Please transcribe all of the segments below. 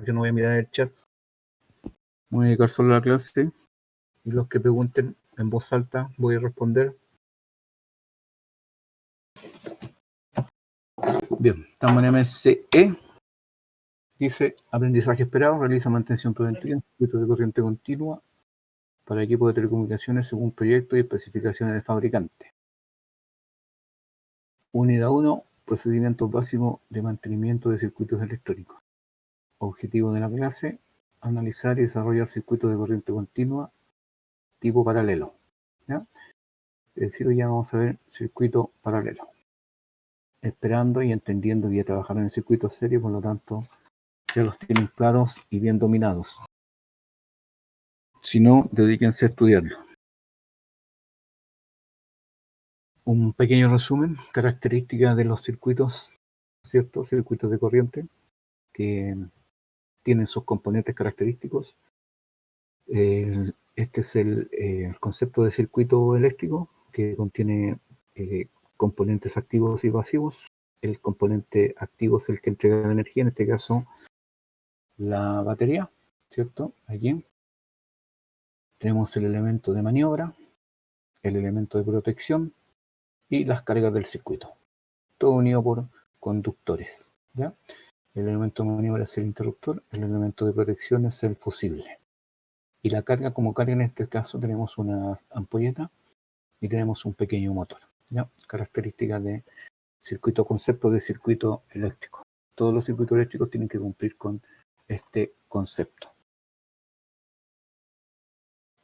yo no voy a mirar el chat. Voy a dedicar solo a la clase y los que pregunten en voz alta voy a responder. Bien, estamos en MSE. Dice, aprendizaje esperado, realiza mantención preventiva en circuitos de corriente continua para equipos de telecomunicaciones según proyectos y especificaciones del fabricante. Unidad 1, procedimientos básicos de mantenimiento de circuitos electrónicos. Objetivo de la clase, analizar y desarrollar circuitos de corriente continua tipo paralelo. ¿Ya? Es decir, hoy ya vamos a ver circuito paralelo. Esperando y entendiendo que ya trabajaron en circuitos serios, por lo tanto, ya los tienen claros y bien dominados. Si no, dedíquense a estudiarlo. Un pequeño resumen, características de los circuitos, ¿cierto? Circuitos de corriente que tienen sus componentes característicos. Este es el concepto de circuito eléctrico que contiene componentes activos y pasivos. El componente activo es el que entrega la energía, en este caso la batería, ¿cierto? Aquí tenemos el elemento de maniobra, el elemento de protección y las cargas del circuito. Todo unido por conductores, ¿ya? El elemento de maniobra es el interruptor, el elemento de protección es el fusible. Y la carga, como carga en este caso, tenemos una ampolleta y tenemos un pequeño motor, ¿ya? Características de circuito, concepto de circuito eléctrico. Todos los circuitos eléctricos tienen que cumplir con este concepto.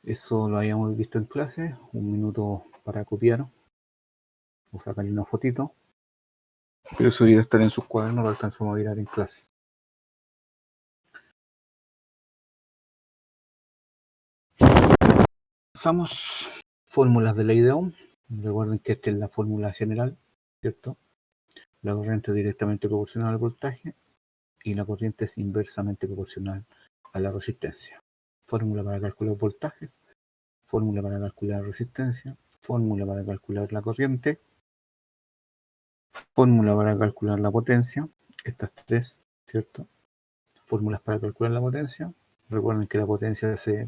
Eso lo habíamos visto en clase. Un minuto para copiar o sacarle una fotito. Pero eso debe estar en sus cuadernos, lo alcanzamos a mirar en clases. Pasamos fórmulas de ley de Ohm. Recuerden que esta es la fórmula general, ¿cierto? La corriente es directamente proporcional al voltaje y la corriente es inversamente proporcional a la resistencia. Fórmula para calcular voltajes, fórmula para calcular resistencia, fórmula para calcular la corriente, fórmula para calcular la potencia, estas tres, ¿cierto? Fórmulas para calcular la potencia. Recuerden que la potencia se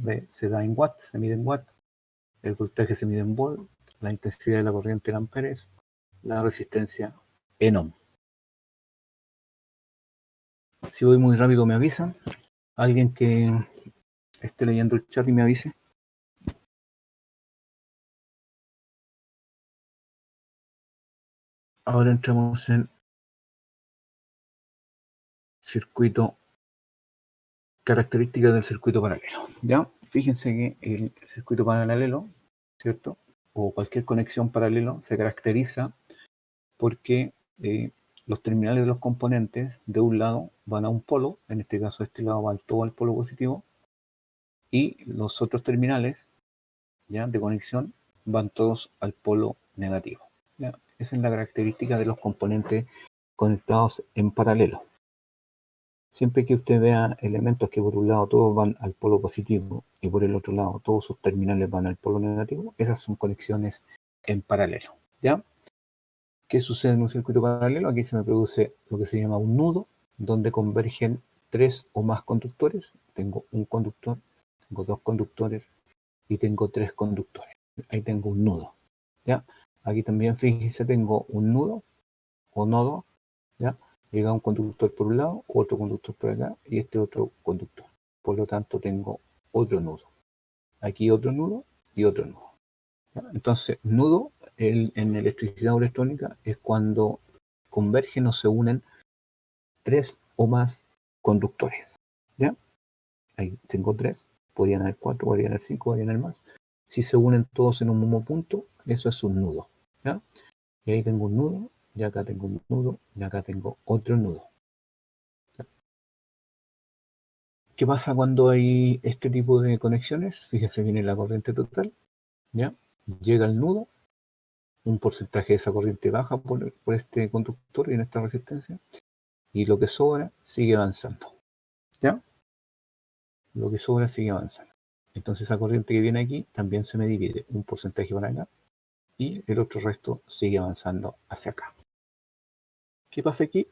da en watts, se mide en watts, el voltaje se mide en volt, la intensidad de la corriente en amperes, la resistencia en ohm. Si voy muy rápido me avisan. Alguien que esté leyendo el chat y me avise. Ahora entramos en circuito, características del circuito paralelo. ¿Ya? Fíjense que el circuito paralelo, ¿cierto? O cualquier conexión paralelo se caracteriza porque los terminales de los componentes de un lado van a un polo, en este caso este lado va todo al polo positivo, y los otros terminales, ¿ya?, de conexión van todos al polo negativo, ¿ya? Esa es la característica de los componentes conectados en paralelo. Siempre que usted vea elementos que por un lado todos van al polo positivo y por el otro lado todos sus terminales van al polo negativo, esas son conexiones en paralelo, ¿ya? ¿Qué sucede en un circuito paralelo? Aquí se me produce lo que se llama un nudo, donde convergen tres o más conductores. Tengo un conductor, tengo dos conductores y tengo tres conductores. Ahí tengo un nudo, ¿ya? Aquí también, fíjense, tengo un nudo o nodo, ¿ya? Llega un conductor por un lado, otro conductor por acá y este otro conductor. Por lo tanto, tengo otro nudo. Aquí otro nudo y otro nudo, ¿ya? Entonces, nudo en electricidad o electrónica es cuando convergen o se unen tres o más conductores, ¿ya? Ahí tengo tres, podrían haber cuatro, podrían haber cinco, podrían haber más. Si se unen todos en un mismo punto, eso es un nudo, ¿ya? Y ahí tengo un nudo, y acá tengo un nudo, y acá tengo otro nudo, ¿ya? ¿Qué pasa cuando hay este tipo de conexiones? Fíjense, viene la corriente total, ¿ya? Llega el nudo, un porcentaje de esa corriente baja por este conductor y en esta resistencia, y lo que sobra sigue avanzando, ¿ya? Lo que sobra sigue avanzando. Entonces esa corriente que viene aquí también se me divide, un porcentaje para acá y el otro resto sigue avanzando hacia acá. ¿Qué pasa aquí?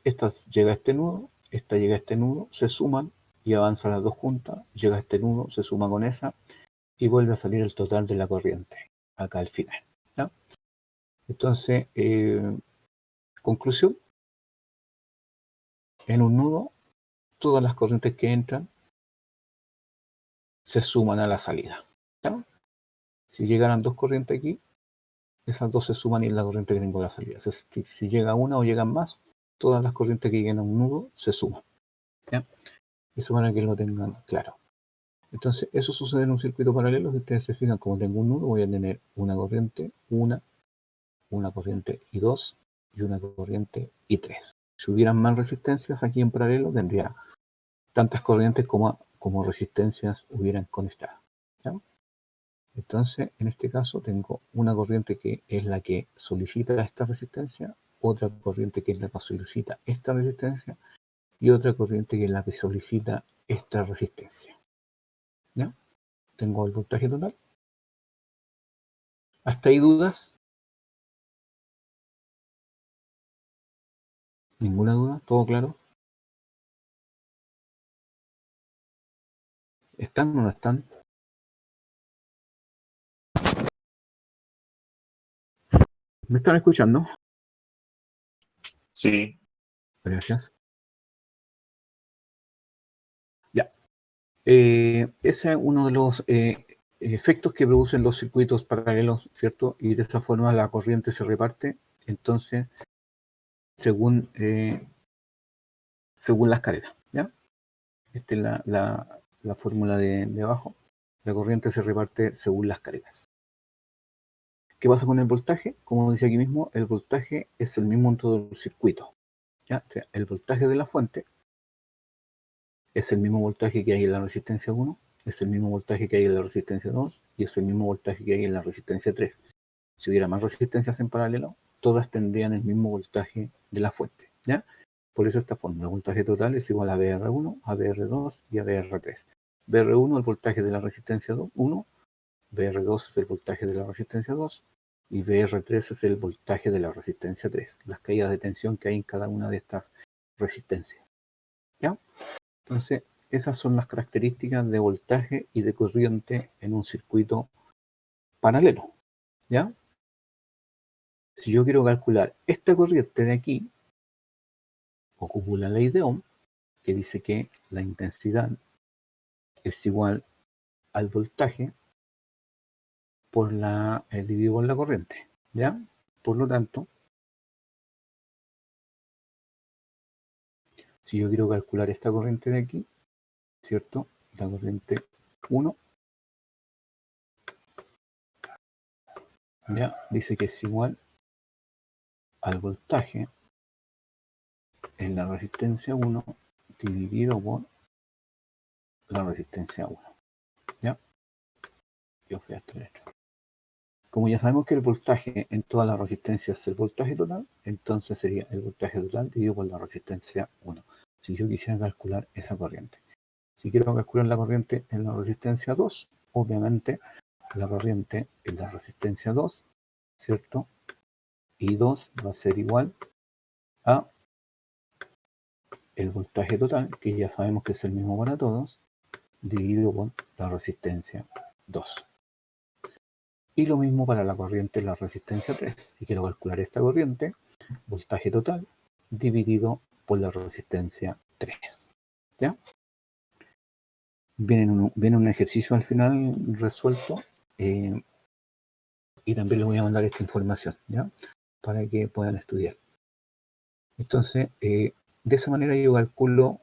Esta llega a este nudo esta llega a este nudo, se suman y avanzan las dos juntas, llega a este nudo, se suma con esa y vuelve a salir el total de la corriente, acá al final. ¿Ya? Entonces, conclusión, en un nudo, todas las corrientes que entran se suman a la salida. ¿Ya? Si llegaran dos corrientes aquí, esas dos se suman y es la corriente que tengo a la salida. Si llega una o llegan más, todas las corrientes que lleguen a un nudo se suman. ¿Ya? Eso para que lo tengan claro. Entonces, eso sucede en un circuito paralelo. Si ustedes se fijan, como tengo un nudo, voy a tener una corriente, una corriente y dos, y una corriente y tres. Si hubieran más resistencias aquí en paralelo, tendría tantas corrientes como resistencias hubieran conectado. ¿Ya? Entonces, en este caso, tengo una corriente que es la que solicita esta resistencia, otra corriente que es la que solicita esta resistencia, y otra corriente que es la que solicita esta resistencia. ¿Ya? Tengo el voltaje total. ¿Hasta ahí dudas? ¿Ninguna duda? ¿Todo claro? ¿Están o no están? ¿Me están escuchando? Sí. Gracias. Ya. Ese es uno de los efectos que producen los circuitos paralelos, ¿cierto? Y de esa forma la corriente se reparte, entonces, según las cargas, ¿ya? Esta es la fórmula de abajo. La corriente se reparte según las cargas. ¿Qué pasa con el voltaje? Como dice aquí mismo, el voltaje es el mismo en todo el circuito. ¿Ya? O sea, el voltaje de la fuente es el mismo voltaje que hay en la resistencia 1, es el mismo voltaje que hay en la resistencia 2 y es el mismo voltaje que hay en la resistencia 3. Si hubiera más resistencias en paralelo, todas tendrían el mismo voltaje de la fuente. ¿Ya? Por eso esta fórmula, el voltaje total es igual a BR1, a BR2 y a BR3. BR1 es el voltaje de la resistencia 1, BR2 es el voltaje de la resistencia 2 y BR3 es el voltaje de la resistencia 3, las caídas de tensión que hay en cada una de estas resistencias. ¿Ya? Entonces, esas son las características de voltaje y de corriente en un circuito paralelo. ¿Ya? Si yo quiero calcular esta corriente de aquí, ocupo la ley de Ohm, que dice que la intensidad es igual al voltaje por dividido por la corriente. ¿Ya? Por lo tanto, si yo quiero calcular esta corriente de aquí, ¿cierto? La corriente 1, ya dice que es igual al voltaje en la resistencia 1 dividido por la resistencia 1. ¿Ya? Yo fui a esta letra. Como ya sabemos que el voltaje en todas las resistencias es el voltaje total, entonces sería el voltaje total dividido por la resistencia 1. Si yo quisiera calcular esa corriente. Si quiero calcular la corriente en la resistencia 2, obviamente la corriente en la resistencia 2, ¿cierto? Y 2 va a ser igual a el voltaje total, que ya sabemos que es el mismo para todos, dividido por la resistencia 2. Y lo mismo para la corriente en la resistencia 3. Si quiero calcular esta corriente, voltaje total dividido por la resistencia 3. ¿Ya? Viene un ejercicio al final resuelto y también les voy a mandar esta información, ¿ya? Para que puedan estudiar. Entonces, de esa manera yo calculo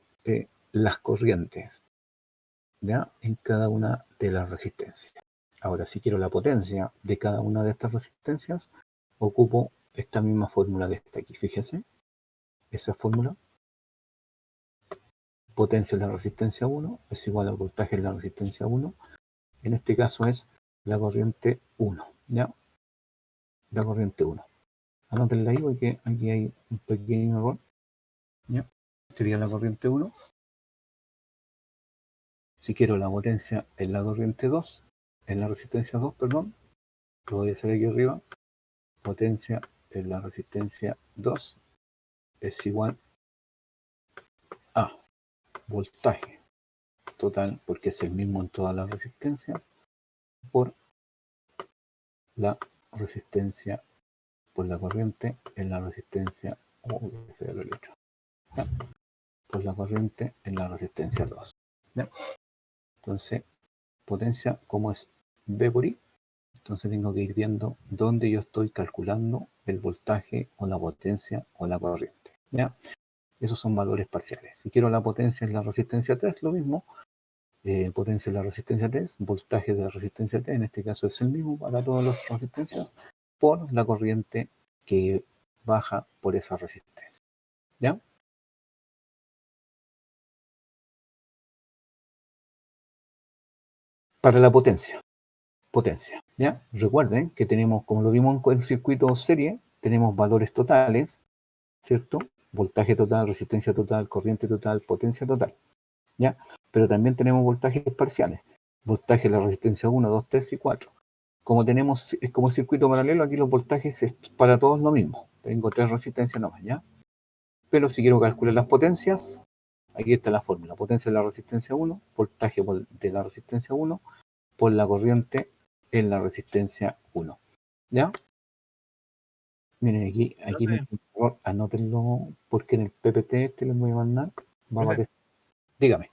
las corrientes, ¿ya? En cada una de las resistencias. Ahora, si quiero la potencia de cada una de estas resistencias, ocupo esta misma fórmula que está aquí. Fíjense, esa fórmula, potencia en la resistencia 1 es igual al voltaje en la resistencia 1. En este caso es la corriente 1, ¿ya? La corriente 1. Anótenla ahí porque aquí hay un pequeño error, ¿ya? Sería la corriente 1. Si quiero la potencia en la corriente 2, en la resistencia 2, perdón, lo voy a hacer aquí arriba. Potencia en la resistencia 2 es igual a voltaje total, porque es el mismo en todas las resistencias, por la resistencia, por la corriente en la resistencia, por la corriente en la resistencia 2. ¿Ya? Entonces, potencia, como es V por I, entonces tengo que ir viendo dónde yo estoy calculando el voltaje o la potencia o la corriente. ¿Ya? Esos son valores parciales. Si quiero la potencia en la resistencia 3, lo mismo. Potencia en la resistencia 3, voltaje de la resistencia 3, en este caso es el mismo para todas las resistencias, por la corriente que baja por esa resistencia. ¿Ya? Para la potencia. ¿Ya? Recuerden que tenemos, como lo vimos en el circuito serie, tenemos valores totales, ¿cierto? Voltaje total, resistencia total, corriente total, potencia total, ¿ya? Pero también tenemos voltajes parciales. Voltaje de la resistencia 1, 2, 3 y 4. Como tenemos, es como circuito paralelo, aquí los voltajes es para todos lo mismo. Tengo 3 resistencias nomás, ¿ya? Pero si quiero calcular las potencias, aquí está la fórmula. Potencia de la resistencia 1, voltaje de la resistencia 1, por la corriente en la resistencia 1. ¿Ya? Miren, aquí me anótenlo porque en el PPT este les voy a mandar. Va a aparecer. Dígame.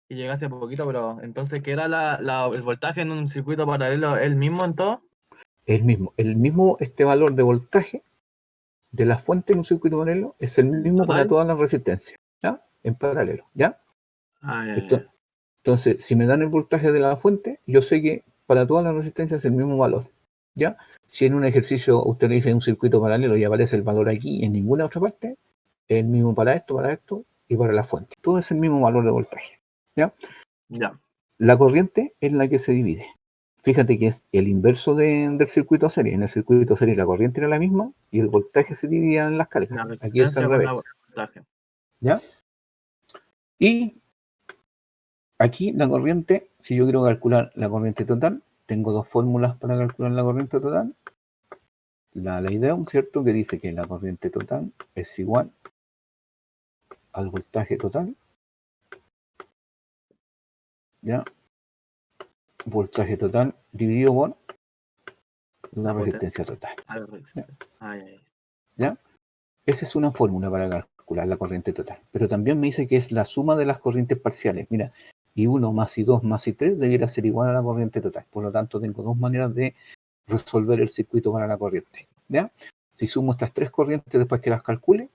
Y llegué hace poquito, pero entonces, ¿qué era el voltaje en un circuito paralelo? ¿El mismo en todo? El mismo este valor de voltaje de la fuente en un circuito paralelo es el mismo ¿Total? para todas las resistencias, ¿ya? En paralelo, ¿ya? Ya. Entonces, si me dan el voltaje de la fuente, yo sé que para todas las resistencias es el mismo valor, ¿ya? Si en un ejercicio usted le dice un circuito paralelo y aparece el valor aquí en ninguna otra parte, es el mismo para esto y para la fuente. Todo es el mismo valor de voltaje, ¿ya? Ya. La corriente es la que se divide. Fíjate que es el inverso del circuito serie. En el circuito serie la corriente era la misma y el voltaje se dividía en las cargas. La Aquí es al resistencia con el revés. voltaje. ¿Ya? Y aquí la corriente, si yo quiero calcular la corriente total, tengo dos fórmulas para calcular la corriente total. La ley de Ohm, ¿cierto? Que dice que la corriente total es igual al voltaje total. ¿Ya? Voltaje total dividido por la resistencia total. ¿Ya? Esa es una fórmula para calcular la corriente total. Pero también me dice que es la suma de las corrientes parciales. Mira, y 1 más y 2 más y 3 debiera ser igual a la corriente total. Por lo tanto, tengo dos maneras de resolver el circuito para la corriente. ¿Ya? Si sumo estas tres corrientes después que las calcule,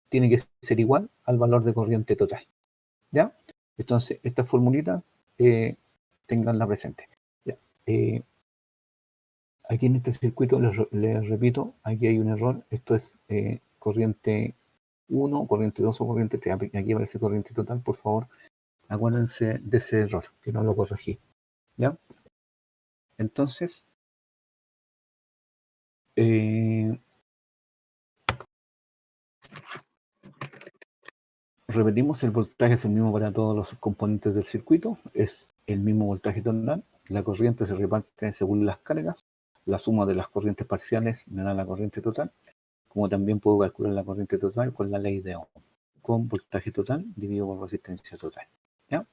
tiene que ser igual al valor de corriente total. ¿Ya? Entonces, estas formulitas tenganla presente. ¿Ya? Aquí en este circuito, les repito, aquí hay un error. Esto es corriente 1, corriente 2 o corriente 3. Aquí aparece corriente total, por favor, acuérdense de ese error, que no lo corregí. ¿Ya? Entonces, repetimos, el voltaje es el mismo para todos los componentes del circuito, es el mismo voltaje total, la corriente se reparte según las cargas, la suma de las corrientes parciales me da la corriente total, como también puedo calcular la corriente total con la ley de Ohm, con voltaje total dividido por resistencia total. ¿Ya?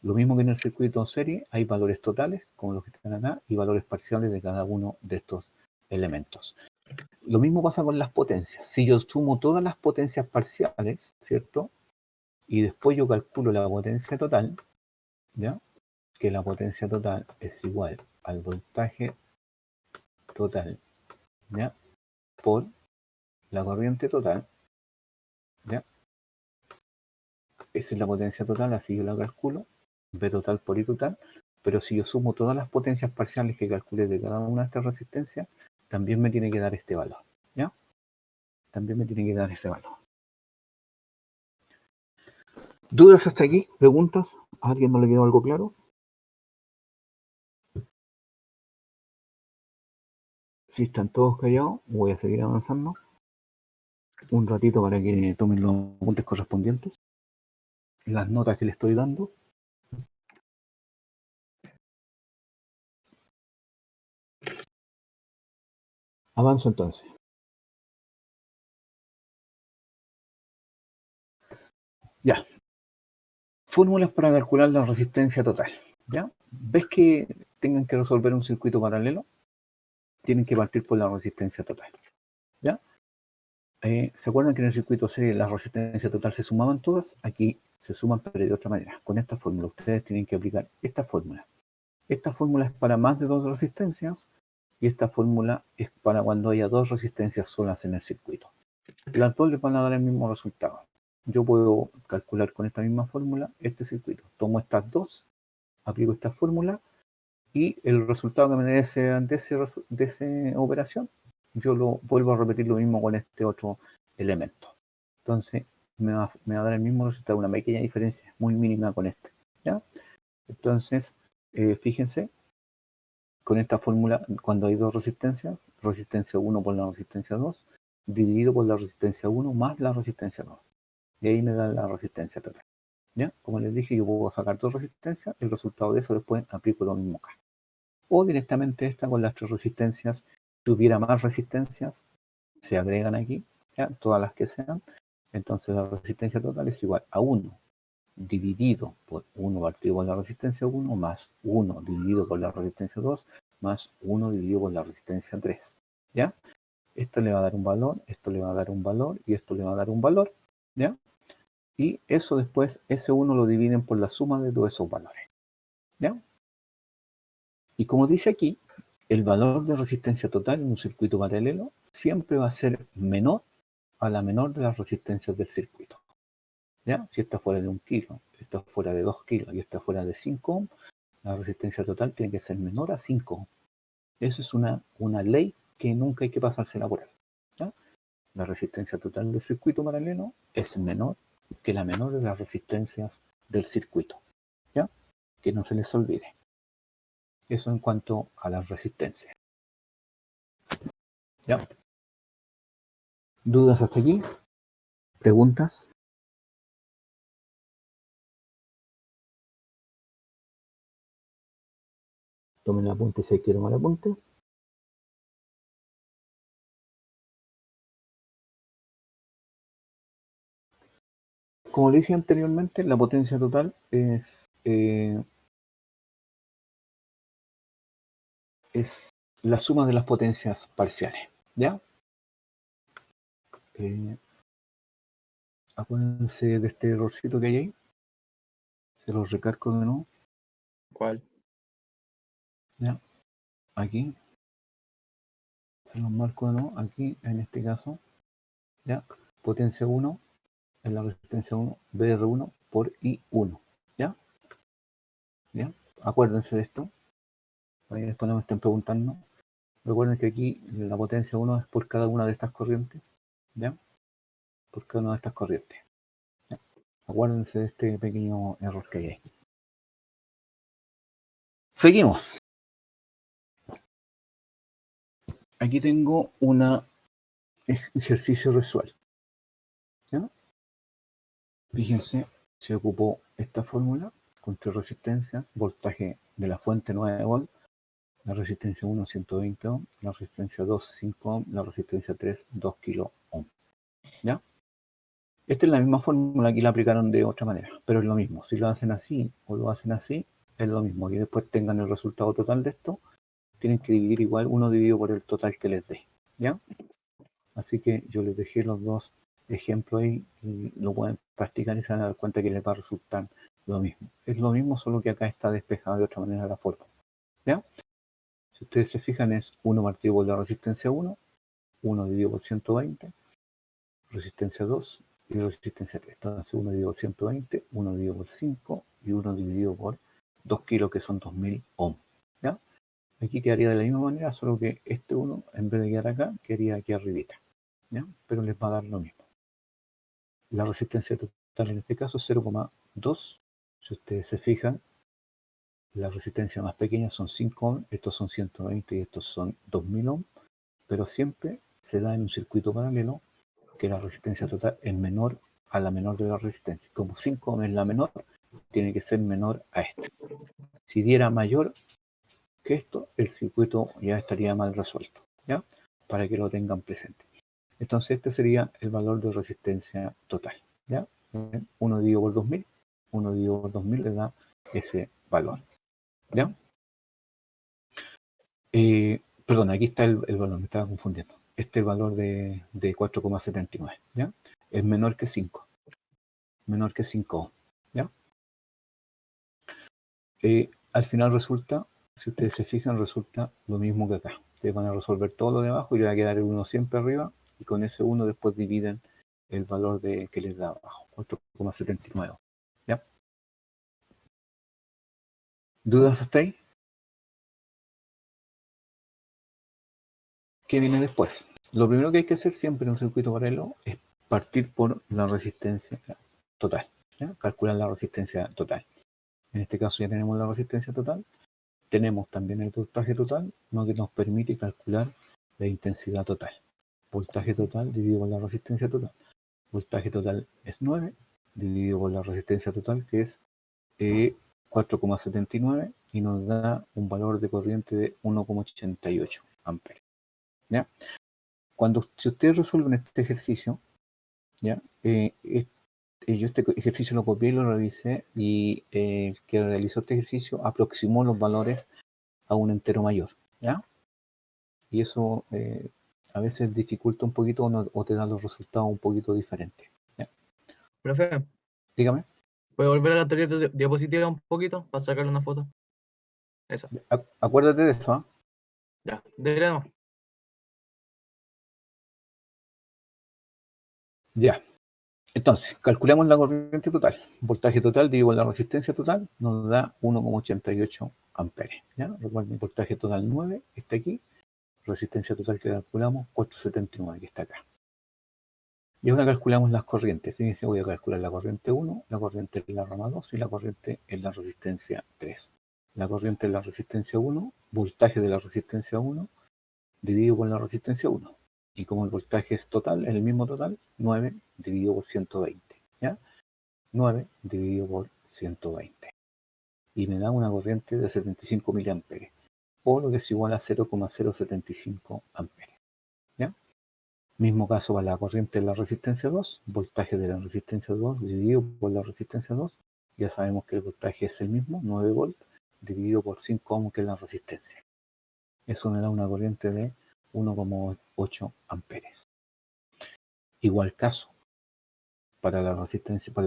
Lo mismo que en el circuito serie, hay valores totales, como los que están acá, y valores parciales de cada uno de estos elementos. Lo mismo pasa con las potencias. Si yo sumo todas las potencias parciales, ¿cierto? Y después yo calculo la potencia total, ¿ya? Que la potencia total es igual al voltaje total, ¿ya? Por la corriente total, ¿ya? Esa es la potencia total, así yo la calculo, V total por I total, pero si yo sumo todas las potencias parciales que calculé de cada una de estas resistencias, también me tiene que dar este valor, ¿ya? También me tiene que dar ese valor. ¿Dudas hasta aquí? ¿Preguntas? ¿A alguien no le quedó algo claro? Si están todos callados, voy a seguir avanzando un ratito para que tomen los apuntes correspondientes, las notas que le estoy dando. Avanzo entonces. Ya. Fórmulas para calcular la resistencia total. ¿Ya? ¿Ves que tengan que resolver un circuito paralelo? Tienen que partir por la resistencia total. ¿Ya? ¿Se acuerdan que en el circuito serie la resistencia total se sumaban todas? Aquí se suman, pero de otra manera. Con esta fórmula ustedes tienen que aplicar esta fórmula. Esta fórmula es para más de 2 resistencias y esta fórmula es para cuando haya 2 resistencias solas en el circuito. Las dos les van a dar el mismo resultado. Yo puedo calcular con esta misma fórmula este circuito. Tomo estas dos, aplico esta fórmula y el resultado que me dé de esa operación, yo lo vuelvo a repetir lo mismo con este otro elemento. Entonces me va a dar el mismo resultado, una pequeña diferencia muy mínima con este. ¿Ya? Entonces, fíjense, con esta fórmula, cuando hay 2 resistencias, resistencia 1 por la resistencia 2, dividido por la resistencia 1 más la resistencia 2. Y ahí me da la resistencia total. ¿Ya? Como les dije, yo puedo sacar 2 resistencias, el resultado de eso después aplico lo mismo acá. O directamente esta con las 3 resistencias. Si hubiera más resistencias, se agregan aquí, ¿ya? Todas las que sean. Entonces la resistencia total es igual a 1 dividido por 1 partido por la resistencia 1 más 1 dividido por la resistencia 2 más 1 dividido por la resistencia 3. ¿Ya? Esto le va a dar un valor, esto le va a dar un valor y esto le va a dar un valor. ¿Ya? Y eso después, ese 1 lo dividen por la suma de todos esos valores. ¿Ya? Y como dice aquí, el valor de resistencia total en un circuito paralelo siempre va a ser menor a la menor de las resistencias del circuito. ¿Ya? Si esta fuera de 1 kilo, esta fuera de 2 kilos y esta fuera de 5 ohms, la resistencia total tiene que ser menor a 5 ohms. Eso es una ley que nunca hay que pasársela por alto. ¿Ya? La resistencia total del circuito paralelo es menor que la menor de las resistencias del circuito. ¿Ya? Que no se les olvide. Eso en cuanto a las resistencias. ¿Ya? ¿Dudas hasta aquí? ¿Preguntas? Tomen el apunte si hay que tomar apunte. Como le dije anteriormente, la potencia total es la suma de las potencias parciales. ¿Ya? Acuérdense de este errorcito que hay ahí. Se los recargo de nuevo. ¿Cuál? ¿Ya? Aquí. Se los marco de nuevo. Aquí, en este caso. ¿Ya? Potencia 1 en la resistencia 1, BR1 por I1. ¿Ya? ¿Ya? Acuérdense de esto. Ahí después no me estén preguntando. Recuerden que aquí la potencia 1 es por cada una de estas corrientes. ¿Ya? Por cada una de estas corrientes. ¿Ya? Acuérdense de este pequeño error que hay ahí. Seguimos. Aquí tengo un ejercicio resuelto. ¿Ya? Fíjense, se ocupó esta fórmula con 3 resistencias, voltaje de la fuente 9 volt, la resistencia 1 120 ohm, la resistencia 2 5 ohm, la resistencia 3 2 kilo ohm. ¿Ya? Esta es la misma fórmula, aquí la aplicaron de otra manera, pero es lo mismo. Si lo hacen así o lo hacen así, es lo mismo. Y después tengan el resultado total de esto, tienen que dividir igual 1 dividido por el total que les dé. ¿Ya? Así que yo les dejé los dos ejemplos ahí y lo pueden practicar y se van a dar cuenta que les va a resultar lo mismo. Es lo mismo, solo que acá está despejado de otra manera la forma. ¿Ya? Si ustedes se fijan, es 1 partido por la resistencia 1, 1 dividido por 120, resistencia 2 y resistencia 3. Entonces 1 dividido por 120, 1 dividido por 5 y 1 dividido por 2 kilos, que son 2000 ohms. ¿Ya? Aquí quedaría de la misma manera, solo que este 1, en vez de quedar acá, quedaría aquí arribita. ¿Ya? Pero les va a dar lo mismo. La resistencia total en este caso es 0,2. Si ustedes se fijan, la resistencia más pequeña son 5 ohms, estos son 120 y estos son 2000 ohms, pero siempre se da en un circuito paralelo que la resistencia total es menor a la menor de la resistencia. Como 5 ohms es la menor, tiene que ser menor a esta. Si diera mayor que esto, el circuito ya estaría mal resuelto, ¿ya? Para que lo tengan presente. Entonces este sería el valor de resistencia total, ¿ya? 1 dividido por 2000, 1 dividido por 2000 le da ese valor. ¿Ya? Perdón, aquí está el valor, me estaba confundiendo. Este valor de 4,79, ¿ya? Es menor que 5. Menor que 5, ¿ya? Al final resulta, si ustedes se fijan, resulta lo mismo que acá. Ustedes van a resolver todo lo de abajo y le va a quedar el 1 siempre arriba, y con ese 1 después dividen el valor que les da abajo, 4,79. ¿Ya? ¿Dudas hasta ahí? ¿Qué viene después? Lo primero que hay que hacer siempre en un circuito paralelo es partir por la resistencia total, ¿ya? Calcular la resistencia total. En este caso ya tenemos la resistencia total, tenemos también el voltaje total, lo que nos permite calcular la intensidad total. Voltaje total dividido por la resistencia total. Voltaje total es 9, dividido por la resistencia total, que es 4,79, y nos da un valor de corriente de 1,88 amperes. ¿Ya? Si ustedes resuelven este ejercicio, ¿ya? Yo este ejercicio lo copié y lo revisé, y el que realizó este ejercicio aproximó los valores a un entero mayor, ¿ya? Y eso a veces dificulta un poquito o te da los resultados un poquito diferentes, ¿ya? Profe, Dígame. ¿puede volver a la anterior diapositiva un poquito para sacarle una foto? Esa. Acuérdate de eso, ¿eh? Ya, deberíamos. Ya. Entonces, calculamos la corriente total. Voltaje total dividido por la resistencia total nos da 1,88 amperes. ¿Ya? Recuerden, el voltaje total 9 está aquí. Resistencia total que calculamos 4,79, que está acá. Y ahora calculamos las corrientes. Fíjense, voy a calcular la corriente 1, la corriente en la rama 2 y la corriente en la resistencia 3. La corriente en la resistencia 1, voltaje de la resistencia 1, dividido por la resistencia 1. Y como el voltaje es total, es el mismo total, 9 dividido por 120. ¿Ya? 9 dividido por 120. Y me da una corriente de 75 miliamperes, o lo que es igual a 0,075 amperes. ¿Ya? Mismo caso para la corriente de la resistencia 2, voltaje de la resistencia 2 dividido por la resistencia 2. Ya sabemos que el voltaje es el mismo, 9 volts, dividido por 5 ohms, que es la resistencia. Eso me da una corriente de 1,8 amperes. Igual caso para la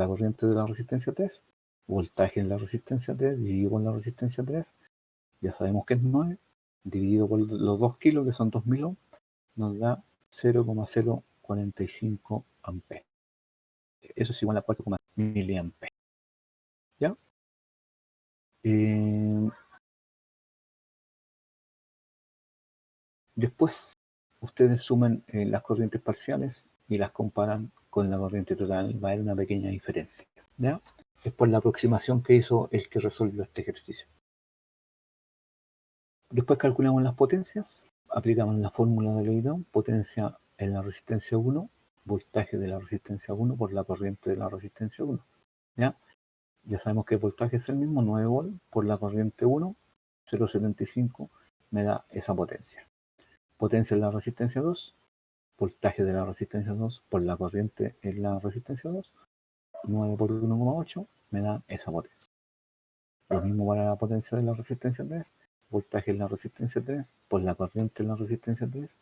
corriente de la resistencia 3, voltaje en la resistencia 3 dividido por la resistencia 3, ya sabemos que es 9, dividido por los 2 kilos, que son 2000 ohms, nos da 0,045 amperes. Eso es igual a 4, miliamperes. ¿Ya? Después ustedes suman las corrientes parciales y las comparan con la corriente total. Va a haber una pequeña diferencia, ¿ya? Después la aproximación que hizo el que resolvió este ejercicio. Después calculamos las potencias, aplicamos la fórmula de Leydon, potencia en la resistencia 1, voltaje de la resistencia 1 por la corriente de la resistencia 1. ¿Ya? Ya sabemos que el voltaje es el mismo, 9 volts por la corriente 1, 0,75 me da esa potencia. Potencia en la resistencia 2, voltaje de la resistencia 2 por la corriente en la resistencia 2, 9 por 1,8 me da esa potencia. Lo mismo para la potencia de la resistencia 3, voltaje en la resistencia 3 por la corriente en la resistencia 3,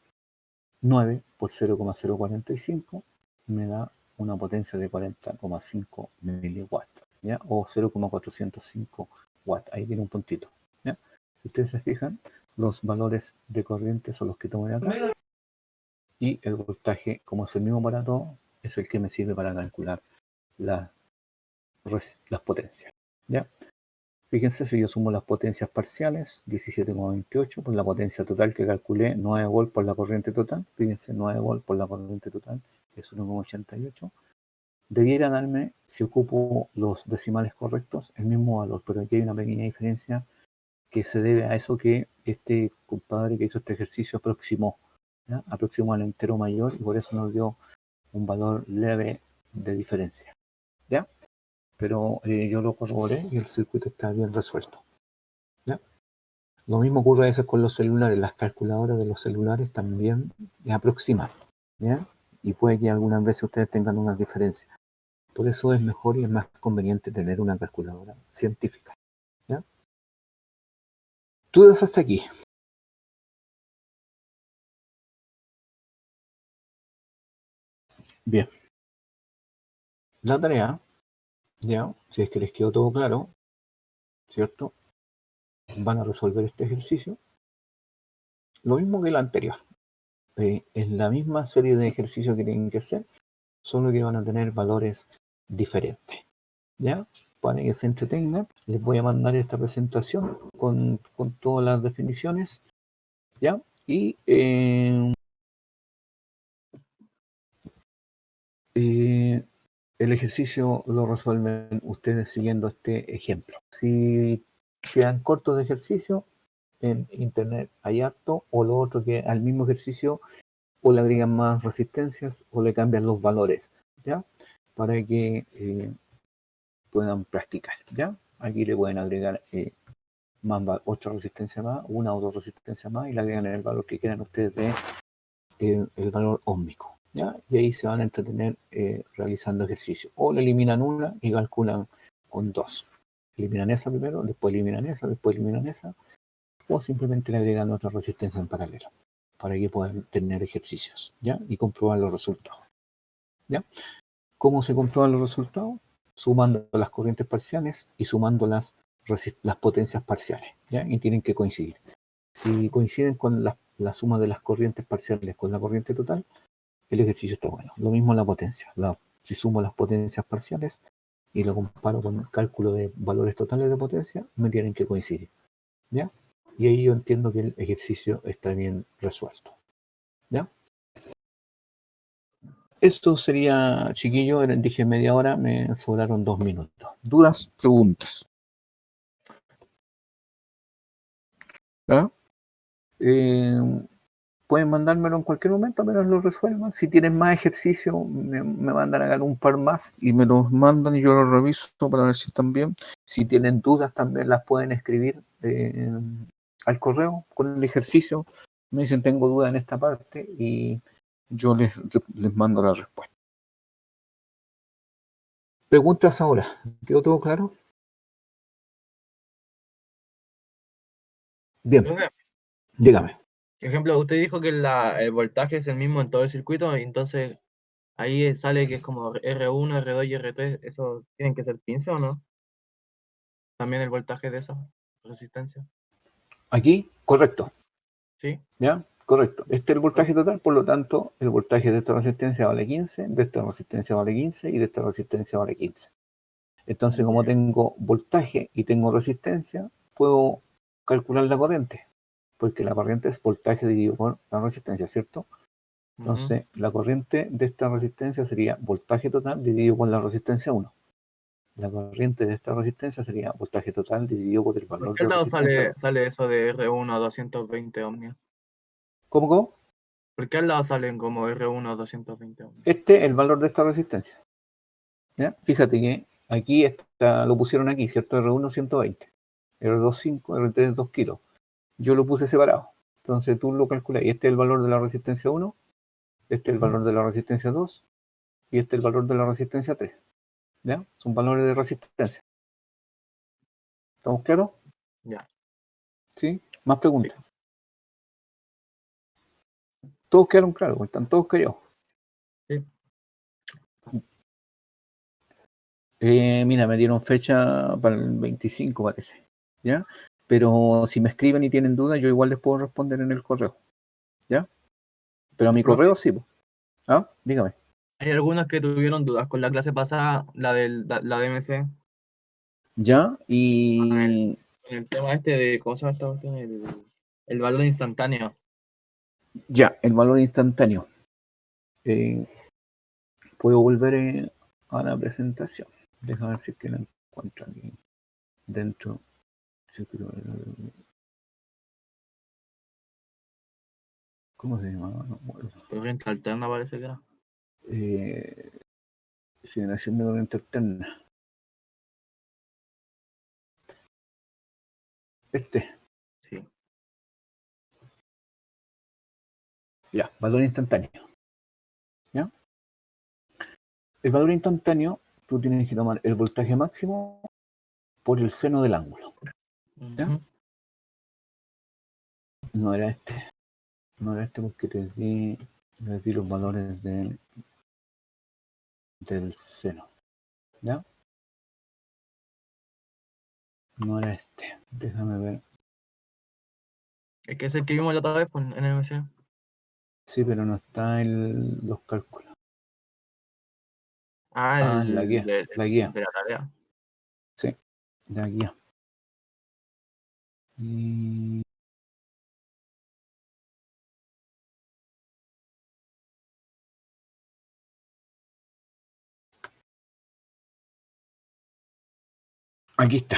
9 por 0,045 me da una potencia de 40,5 miliwatts, ¿ya? O 0,405 watts. Ahí tiene un puntito, ¿ya? Si ustedes se fijan, los valores de corriente son los que tomo de acá, y el voltaje, como es el mismo para todo, es el que me sirve para calcular las potencias, ¿ya? Fíjense, si yo sumo las potencias parciales, 17,28 por la potencia total que calculé, 9 volts por la corriente total, fíjense, 9 volts por la corriente total, es 1,88, debiera darme, si ocupo los decimales correctos, el mismo valor, pero aquí hay una pequeña diferencia que se debe a eso que este compadre que hizo este ejercicio aproximó, ¿ya? Aproximó al entero mayor, y por eso nos dio un valor leve de diferencia, ¿ya? Pero yo lo corroboré y el circuito está bien resuelto, ¿ya? Lo mismo ocurre a veces con los celulares. Las calculadoras de los celulares también aproximan, ¿ya? Y puede que algunas veces ustedes tengan unas diferencias. Por eso es mejor y es más conveniente tener una calculadora científica. ¿Ya? Dudas hasta aquí. Bien. La tarea, ya, si es que les quedó todo claro, ¿cierto? Van a resolver este ejercicio. Lo mismo que el anterior. Es la misma serie de ejercicios que tienen que hacer, solo que van a tener valores diferentes. ¿Ya? Para que se entretengan, les voy a mandar esta presentación con todas las definiciones. ¿Ya? Y el ejercicio lo resuelven ustedes siguiendo este ejemplo. Si quedan cortos de ejercicio, en internet hay harto, o lo otro que al mismo ejercicio o le agregan más resistencias o le cambian los valores, ¿ya? Para que puedan practicar, ¿ya? Aquí le pueden agregar otra resistencia más, una o dos resistencias más, y le agregan el valor que quieran ustedes de el valor óhmico, ¿ya? Y ahí se van a entretener realizando ejercicio. O le eliminan una y calculan con dos. Eliminan esa primero, después eliminan esa, después eliminan esa, o simplemente le agregan otra resistencia en paralelo, para que puedan tener ejercicios, ¿ya? Y comprobar los resultados, ¿ya? ¿Cómo se comprueban los resultados? Sumando las corrientes parciales y sumando las potencias parciales, ¿ya? Y tienen que coincidir. Si coinciden con la suma de las corrientes parciales con la corriente total, el ejercicio está bueno. Lo mismo en la potencia. Si sumo las potencias parciales y lo comparo con el cálculo de valores totales de potencia, me tienen que coincidir, ¿ya? Y ahí yo entiendo que el ejercicio está bien resuelto, ¿ya? Esto sería, chiquillo, dije media hora, me sobraron 2 minutos. ¿Dudas? Preguntas. ¿Ah? Pueden mandármelo en cualquier momento, apenas lo resuelvan. Si tienen más ejercicio, me mandan a ganar un par más y me los mandan y yo los reviso para ver si están bien. Si tienen dudas, también las pueden escribir al correo con el ejercicio. Me dicen, tengo duda en esta parte y yo les mando la respuesta. Preguntas ahora. ¿Quedó todo claro? Bien, Profe, dígame. por ejemplo, usted dijo que el voltaje es el mismo en todo el circuito, y entonces ahí sale que es como R1, R2 y R3. ¿Eso tienen que ser 15 o no? También el voltaje de esa resistencia. Aquí, correcto. ¿Sí? ¿Ya? Correcto. Este es el voltaje total, por lo tanto, el voltaje de esta resistencia vale 15, de esta resistencia vale 15 y de esta resistencia vale 15. Entonces, como tengo voltaje y tengo resistencia, puedo calcular la corriente, porque la corriente es voltaje dividido por la resistencia, ¿cierto? Entonces, la corriente de esta resistencia sería voltaje total dividido por la resistencia 1. La corriente de esta resistencia sería voltaje total dividido por el ¿Por valor qué al de lado resistencia 2. sale eso de R1 a 220 ohmios? ¿Cómo? ¿Por qué al lado salen como R1 a 220 ohmios? Este es el valor de esta resistencia. ¿Ya? Fíjate que aquí lo pusieron aquí, ¿cierto? R1 120, R2 5, R3 2 kilos. Yo lo puse separado. Entonces tú lo calculas. Y este es el valor de la resistencia 1, este es el valor de la resistencia 2 y este es el valor de la resistencia 3. ¿Ya? Son valores de resistencia. ¿Estamos claros? Ya. ¿Sí? ¿Más preguntas? Sí. Todos quedaron claros, están todos callados. Sí. Mira, me dieron fecha para el 25, parece. ¿Ya? Pero si me escriben y tienen dudas, yo igual les puedo responder en el correo. ¿Ya? Pero a mi Profe, correo sí. ¿Ah? Dígame. hay algunos que tuvieron dudas con la clase pasada, la de MC, ¿Ya? con el tema este de, ¿cómo se llama esta cuestión? El valor instantáneo. Ya, el valor instantáneo. Eh, Puedo volver a la presentación. Déjame ver si es que la encuentro aquí dentro. ¿Cómo se llama? No me acuerdo. Corriente alterna parece que era. Generación de corriente alterna. Sí. Ya, valor instantáneo. ¿Ya? El valor instantáneo tú tienes que tomar el voltaje máximo por el seno del ángulo. ¿Ya? Ujú. No era este porque les di los valores del seno. ¿Ya? No era este. Déjame ver. Es que es el que vimos la otra vez pues, en el MC. Sí, pero no está los cálculos. Ah, La el guía. La guía. de la tarea. Sí, la guía. Y aquí está.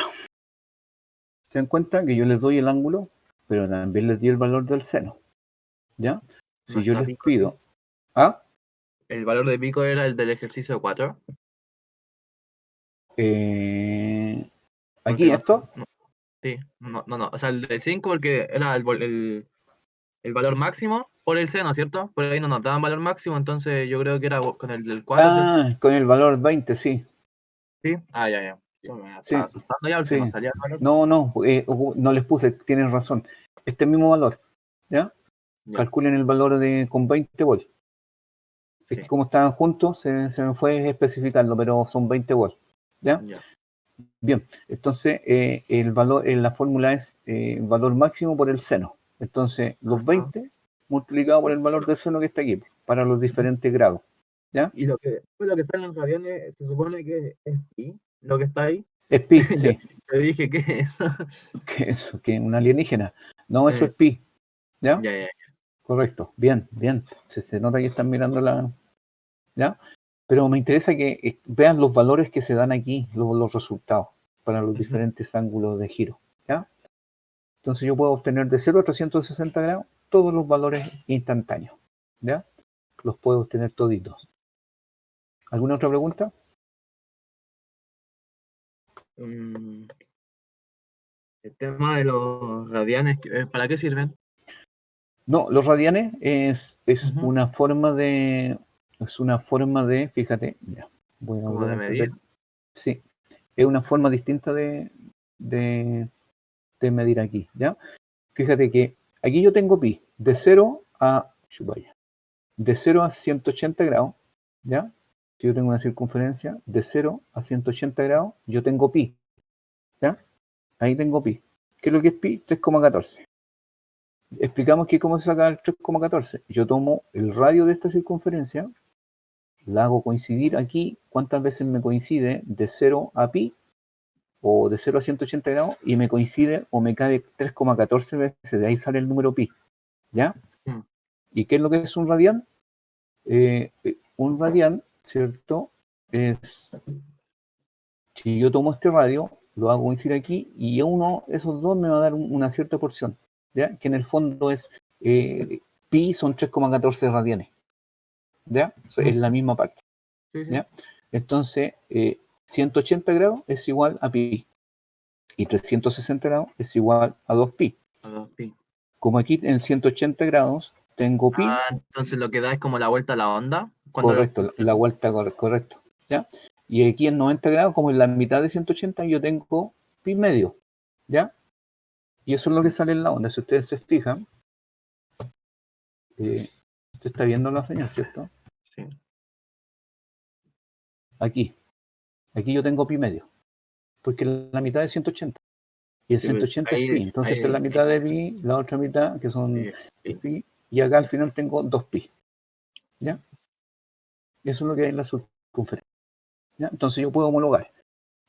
Se dan cuenta que yo les doy el ángulo, pero también les di el valor del seno. ¿Ya? No Si yo está les pico. pido. ¿Ah? El valor de pico era el del ejercicio 4. Porque Aquí no, esto. sí, no. O sea, el de 5 porque era el valor máximo por el seno, ¿cierto? Por ahí no nos daban valor máximo, entonces yo creo que era con el del 4, ¿cierto? Con el valor 20, sí. Sí. Ah, ya. Yo me estaba Sí, asustando ya porque no sí. salía el valor. No, no les puse, tienes razón. Este mismo valor. ¿Ya? Ya, Calculen el valor con 20 volts. Es que sí, como estaban juntos, se me fue especificarlo, pero son 20 volts. ¿Ya? ya. Bien, entonces el valor en la fórmula es valor máximo por el seno. Entonces, los Ajá. 20 multiplicado por el valor del seno que está aquí, para los diferentes grados. ¿Ya? Y lo que sale en radianes se supone que es pi, lo que está ahí. Es pi, Yo sí. te dije que es. Que eso, que un alienígena. No, eso Eh, es pi. ¿Ya? ya. Correcto. Bien, bien. Se nota que están mirando la. ¿Ya? Pero me interesa que vean los valores que se dan aquí, los resultados, para los Ujú. diferentes ángulos de giro. ¿Ya? Entonces yo puedo obtener de 0 a 360 grados todos los valores instantáneos. ¿Ya? Los puedo obtener toditos. ¿Alguna otra pregunta? Mm, el tema de los radianes, ¿para qué sirven? No, los radianes es Ujú. una forma de. Es una forma de. Fíjate, ya, voy a Como volver de al medir. papel. Sí, es una forma distinta de, de medir aquí. ¿Ya? Fíjate que aquí yo tengo pi de 0 a. Vaya, de 0 a 180 grados. ¿Ya? Si yo tengo una circunferencia de 0 a 180 grados, yo tengo pi. ¿Ya? Ahí tengo pi. ¿Qué es lo que es pi? 3,14. Explicamos que cómo se saca el 3,14. Yo tomo el radio de esta circunferencia, la hago coincidir aquí, cuántas veces me coincide de 0 a pi o de 0 a 180 grados y me coincide o me cabe 3,14 veces, de ahí sale el número pi. ¿Ya? Mm. ¿Y qué es lo que es un radián? Un radián, ¿cierto? Es, si yo tomo este radio, lo hago coincidir aquí y esos dos me va a dar una cierta porción, ¿ya? Que en el fondo es, pi son 3,14 radianes, ¿ya? Es la misma parte, Sí. ¿ya? Entonces, 180 grados es igual a pi y 360 grados es igual a 2pi. A dos pi. Como aquí en 180 grados tengo pi, Entonces lo que da es como la vuelta a la onda. correcto, la vuelta correcto, ¿ya? Y aquí en 90 grados, como en la mitad de 180, yo tengo pi medio, ¿ya? Y eso es lo que sale en la onda. Si ustedes se fijan, se está viendo la señal, ¿cierto? Sí. Aquí yo tengo pi medio, porque es la mitad de 180. Y el Sí, pues, 180 es pi. Entonces esta es la mitad de pi, la otra mitad, que son sí. pi, y acá al final tengo 2 pi, ¿ya? Y eso es lo que hay en la circunferencia, ¿ya? Entonces yo puedo homologar.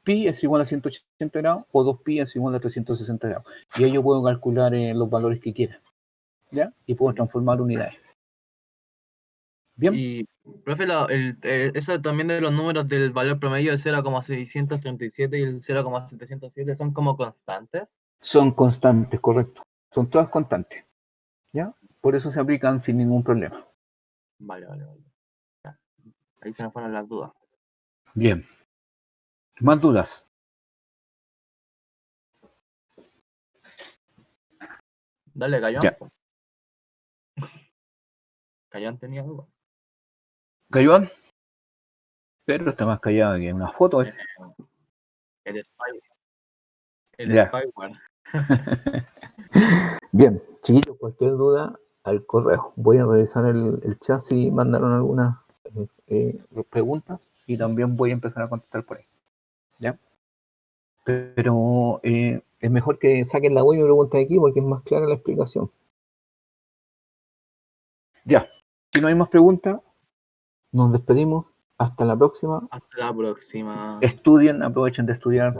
Pi es igual a 180 grados o 2 pi es igual a 360 grados. Y ahí yo puedo calcular los valores que quiera, ¿ya? Y puedo transformar unidades. ¿Bien? Y, profe, eso también de los números del valor promedio del 0,637 y el 0,707 son como constantes. Son constantes, correcto. Son todas constantes, ¿ya? Por eso se aplican sin ningún problema. Vale. Ya, ahí se me fueron las dudas. Bien. ¿Más dudas? Dale, Cayón. Ya. Cayón tenía dudas. ¿Cayón? Pero está más callado que una foto. El spy. El Ya. spyware. Bien, chiquillos, cualquier duda al correo. Voy a revisar el chat si mandaron algunas preguntas y también voy a empezar a contestar por ahí. ¿Ya? Pero es mejor que saquen la web y me pregunten aquí porque es más clara la explicación. Ya, si no hay más preguntas, nos despedimos. Hasta la próxima. Hasta la próxima. Estudien, aprovechen de estudiar.